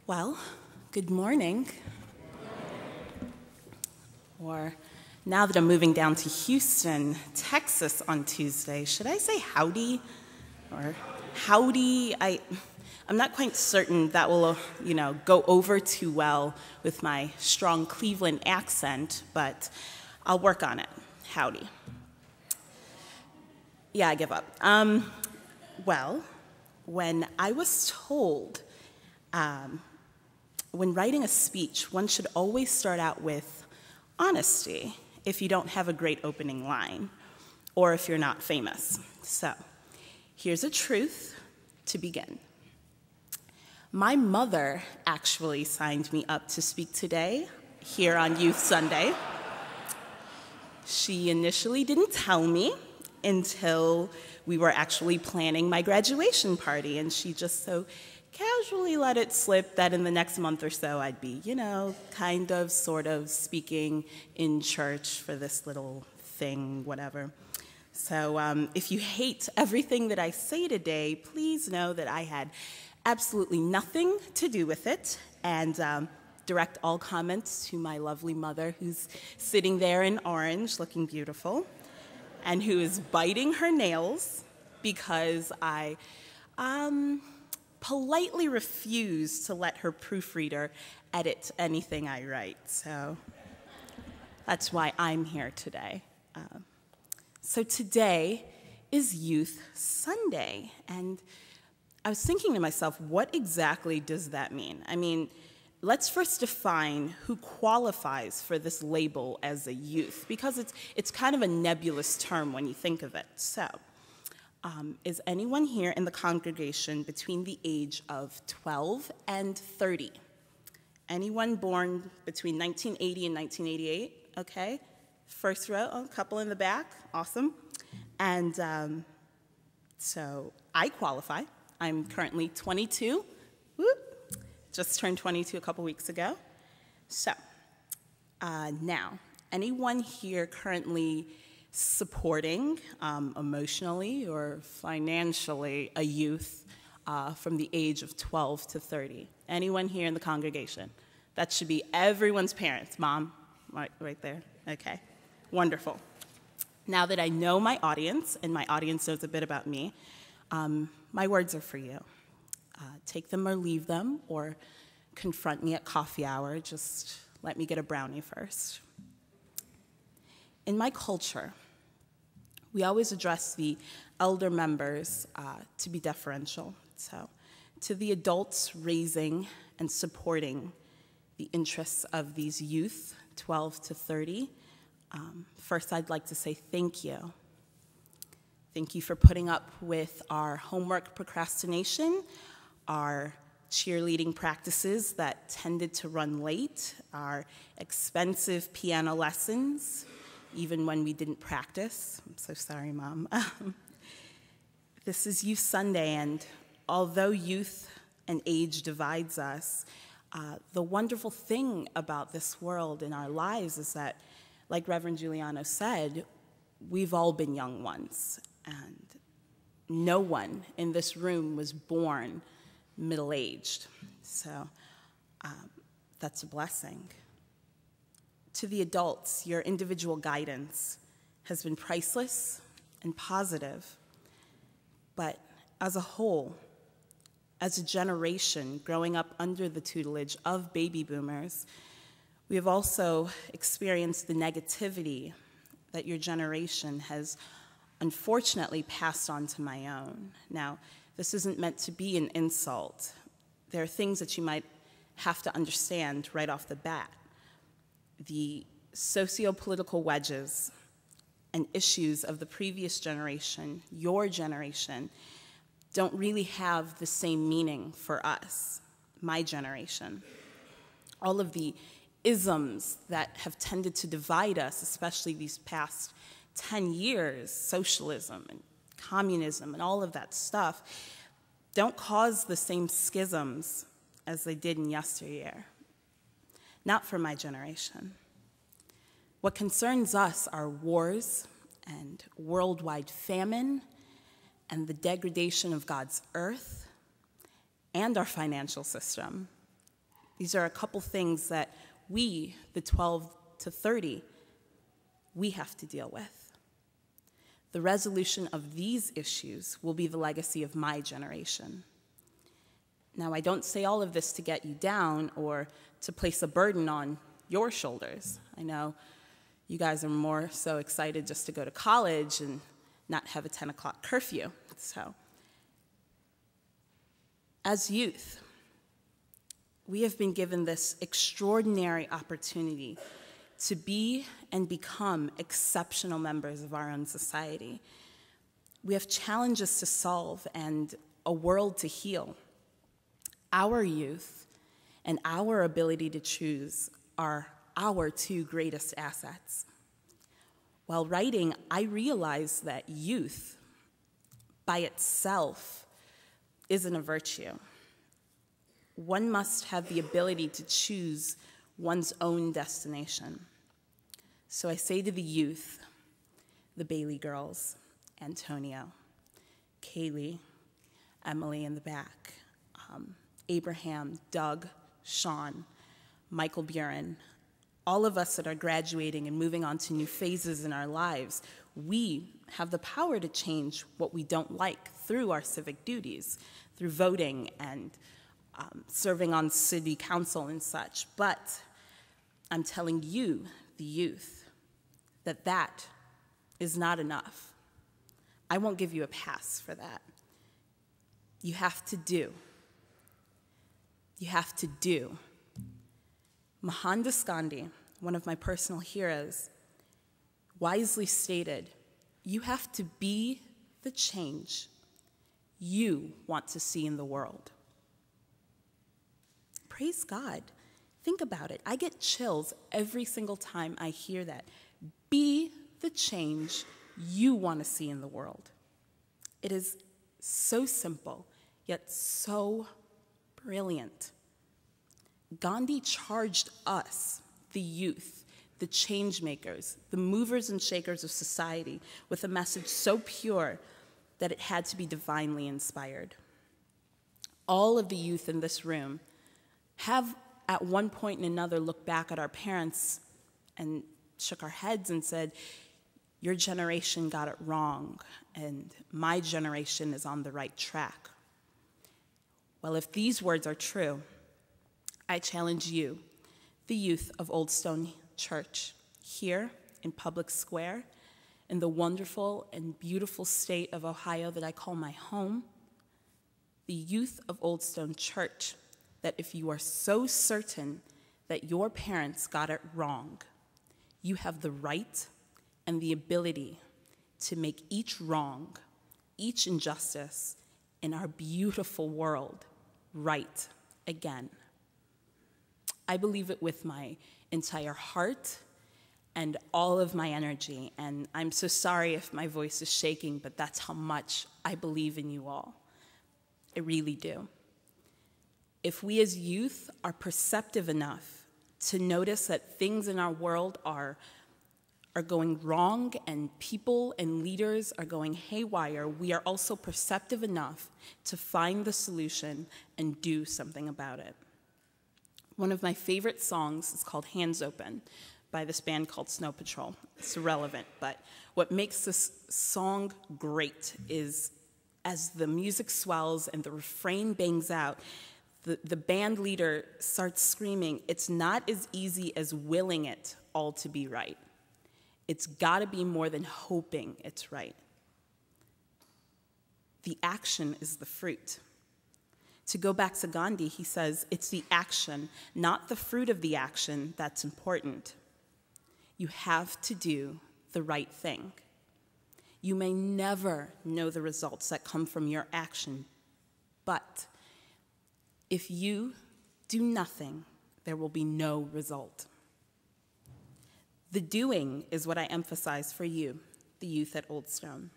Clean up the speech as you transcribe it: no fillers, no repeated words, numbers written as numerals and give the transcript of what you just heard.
Well, good morning. Or now that I'm moving down to Houston, Texas on Tuesday, should I say howdy or howdy? I'm not quite certain that will, go over too well with my strong Cleveland accent, but I'll work on it. Howdy. Yeah, I give up. Well, when I was told when writing a speech, one should always start out with honesty if you don't have a great opening line or if you're not famous. So, here's a truth to begin. My mother actually signed me up to speak today here on Youth Sunday. She initially didn't tell me until we were actually planning my graduation party, and she just so casually let it slip that in the next month or so I'd be, kind of, sort of speaking in church for this little thing, whatever. So if you hate everything that I say today, please know that I had absolutely nothing to do with it, and direct all comments to my lovely mother who's sitting there in orange looking beautiful and who is biting her nails because I politely refuse to let her proofreader edit anything I write. So that's why I'm here today. So today is Youth Sunday, and I was thinking to myself, what exactly does that mean? I mean, let's first define who qualifies for this label as a youth, because it's kind of a nebulous term when you think of it. So, is anyone here in the congregation between the age of 12 and 30? Anyone born between 1980 and 1988? Okay. First row, a couple in the back, awesome. And so I qualify. I'm currently 22. Whoop. Just turned 22 a couple weeks ago. So now, anyone here currently supporting emotionally or financially a youth from the age of 12 to 30? Anyone here in the congregation? That should be everyone's parents. Mom, right there. Okay, wonderful. Now that I know my audience, and my audience knows a bit about me, my words are for you. Take them or leave them, or confront me at coffee hour. Just let me get a brownie first. In my culture, we always address the elder members to be deferential. So, to the adults raising and supporting the interests of these youth, 12 to 30, first I'd like to say thank you. Thank you for putting up with our homework procrastination, our cheerleading practices that tended to run late, our expensive piano lessons, even when we didn't practice. I'm so sorry, Mom. This is Youth Sunday, and although youth and age divides us, the wonderful thing about this world and our lives is that, like Reverend Giuliano said, we've all been young ones, and no one in this room was born middle-aged. So that's a blessing. To the adults, your individual guidance has been priceless and positive. But as a whole, as a generation growing up under the tutelage of baby boomers, we have also experienced the negativity that your generation has unfortunately passed on to my own. Now, this isn't meant to be an insult. There are things that you might have to understand right off the bat. The socio-political wedges and issues of the previous generation, your generation, don't really have the same meaning for us, my generation. All of the isms that have tended to divide us, especially these past 10 years, socialism and communism and all of that stuff, don't cause the same schisms as they did in yesteryear. Not for my generation. What concerns us are wars and worldwide famine and the degradation of God's earth and our financial system. These are a couple things that we, the 12 to 30, we have to deal with. The resolution of these issues will be the legacy of my generation. Now, I don't say all of this to get you down or to place a burden on your shoulders. I know you guys are more so excited just to go to college and not have a 10 o'clock curfew. So, as youth, we have been given this extraordinary opportunity to be and become exceptional members of our own society. We have challenges to solve and a world to heal. Our youth and our ability to choose are our two greatest assets. While writing, I realized that youth by itself isn't a virtue. One must have the ability to choose one's own destination. So I say to the youth, the Bailey girls, Antonio, Kaylee, Emily in the back, Abraham, Doug, Sean, Michael Buren, all of us that are graduating and moving on to new phases in our lives, we have the power to change what we don't like through our civic duties, through voting and serving on city council and such. But I'm telling you, the youth, that that is not enough. I won't give you a pass for that. You have to do. You have to do. Mohandas Gandhi, one of my personal heroes, wisely stated, you have to be the change you want to see in the world. Praise God. Think about it. I get chills every single time I hear that. Be the change you want to see in the world. It is so simple, yet so brilliant. Gandhi charged us, the youth, the change makers, the movers and shakers of society, with a message so pure that it had to be divinely inspired. All of the youth in this room have at one point and another looked back at our parents and shook our heads and said, your generation got it wrong, and my generation is on the right track. Well, if these words are true, I challenge you, the youth of Old Stone Church, here in Public Square, in the wonderful and beautiful state of Ohio that I call my home, the youth of Old Stone Church, that if you are so certain that your parents got it wrong, you have the right and the ability to make each wrong, each injustice in our beautiful world right again. I believe it with my entire heart and all of my energy, and I'm so sorry if my voice is shaking, but that's how much I believe in you all. I really do. If we as youth are perceptive enough to notice that things in our world are going wrong and people and leaders are going haywire, we are also perceptive enough to find the solution and do something about it. One of my favorite songs is called Hands Open by this band called Snow Patrol. It's irrelevant, but what makes this song great is as the music swells and the refrain bangs out, the band leader starts screaming, it's not as easy as willing it all to be right. It's got to be more than hoping it's right. The action is the fruit. To go back to Gandhi, he says, it's the action, not the fruit of the action, that's important. You have to do the right thing. You may never know the results that come from your action, but if you do nothing, there will be no result. The doing is what I emphasize for you, the youth at Old Stone.